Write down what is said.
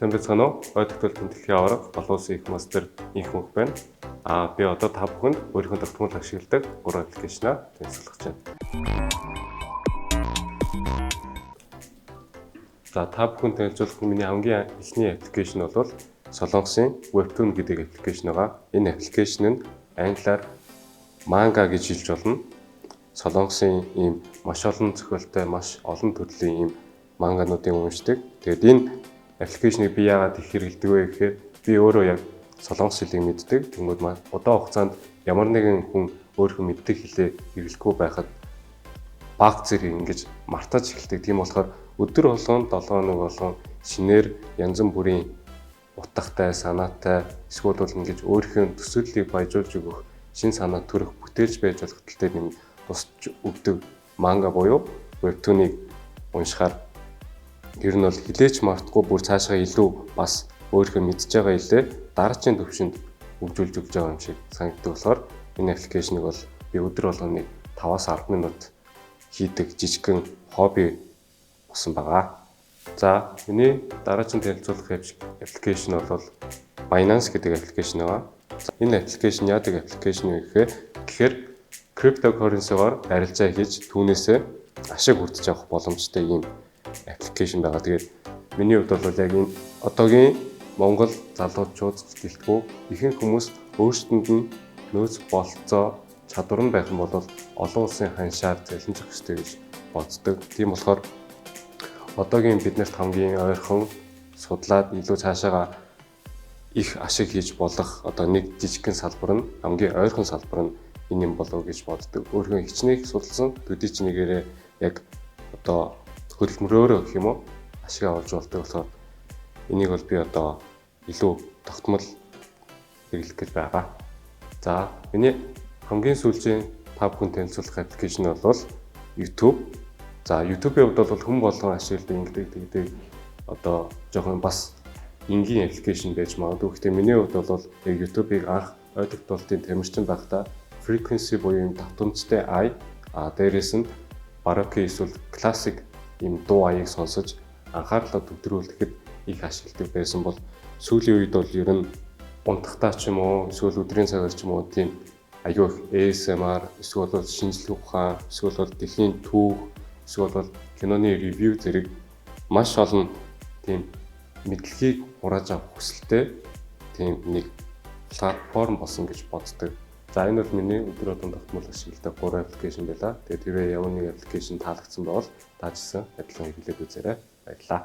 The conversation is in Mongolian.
Сайн байцгаана уу? Ой тогтоолтын дэлхийн аварга олон улсын их мастер инх мөнх байна. Би одоо та бүхэнд өөрийнхөө тогтмол ашигладаг 3 аппликейшнаа танилцуулах гэж байна. За та бүхэнд танилцуулах миний хамгийн эхний аппликейшн бол Солонгосын Webtoon гэдэг аппликейшн байгаа. Энэ аппликейшн нь англиар манга гэж хэлж болно. Солонгосын ийм маш олон зохиолтой, маш олон төрлийн ийм мангануудыг уншдаг. Тэгээд энэ аппликейшнийг би яагаад их хэрэглэдэг вэ гэхээр би өөрөө яг солонгос хэлийг мэддэг. Тэгмүүд маань удаан хугацаанд ямар нэгэн хүн өөрийнхөө мэддэг хэлээ хэрэглэхгүй байхад баг зэрэг ингэж мартаж эхэлдэг. Тийм болохоор өдөр болгон 7 хоног болгон шинээр янз бүрийн утгатай, санаатай эсвэл бол ингэж өөрийнхөө төсөөллийг баяжуулж өгөх шин санаа төрөх бүтээлч байж болох тэлтэй юм тусч өгдөг манга буюу Webtoon-ыг уншихаар ер нь бол хилээч мартахгүй бүр цаашаа илүү бас өөрийнхөө мэдж байгаа хэлээ дараагийн төвшөнд хөгжүүлж өгч байгаа юм шиг санагддаг болохоор энэ аппликейшнийг бол би өдөр болгоны 5-аас 10 минут хийдэг жижигхэн хобби болсон байгаа. За миний дараагийн танилцуулах аппликейшн бол Binance гэдэг аппликейшн байгаа. Энэ аппликейшн яадаг аппликейшн вэ гэхээр криптокорренсигаар арилжаа хийж түүнээсээ ашиг хүртэж авах боломжтой ийм аппликейшн байгаа. Тэгээд миний хувьд бол яг энэ одоогийн Монгол залуучууд гэлтгүү ихэнх хүмүүс өөрсдөнд нь нөөц болцоо чадвар нь байх юм бол олон улсын ханшаар залинжих хэрэгтэй гэж боддог. Тийм болохоор одоогийн биднэрт хамгийн ойрхон судлаад илүү цаашаага их ашиг хийж болох одоо нэг жижигхэн салбар нь хамгийн ойрхон салбар нь энэ юм болов гэж боддог. Өөрхөн хичнээн судалсан төдий ч нэгээрээ яг одоо хөдөлмөрөөрөө гэх юм уу ашиг авч болдог болохоор энийг бол би одоо илүү тогтмол хэрэглэх гэж байгаа. За миний хамгийн сүүлийн та бүхэн танилцуулах аппликейшн бол YouTube. За YouTube-ийн хувьд бол хэн болгон ашигладаг ингэдэг одоо жоохон бас энгийн аппликейшн байж магадгүй. Гэхдээ миний хувьд бол яг YouTube-ыг анх ой тогтоолтын тамирчин байхдаа frequency буюу юм давтамжтай ай дээрээс нь baroque эсвэл classic ийм дуу аяыг сонсож анхаарлаа төвлөрүүлэхэд их ашигладаг байсан бол сүүлийн үед бол ер нь унтахтаа ч юм уу эсвэл өдрийн цагаар ч юм уу тийм аюу их ASMR эсвэл бол шинжлэх ухаан эсвэл бол дэлхийн түүх эсвэл бол киноны ревю зэрэг маш олон тийм мэдлэгийг хурааж авах хүсэлтэй тийм нэг платформ болсон гэж боддог. За энэ бол миний өдөр болгон тогтмол ашигладаг 3 аппликейшн байлаа. Тэгээд ямар нэг аппликейшн таалагдсан бол таажсан адилхан хэрэглээд үзээрэй. Баярлалаа.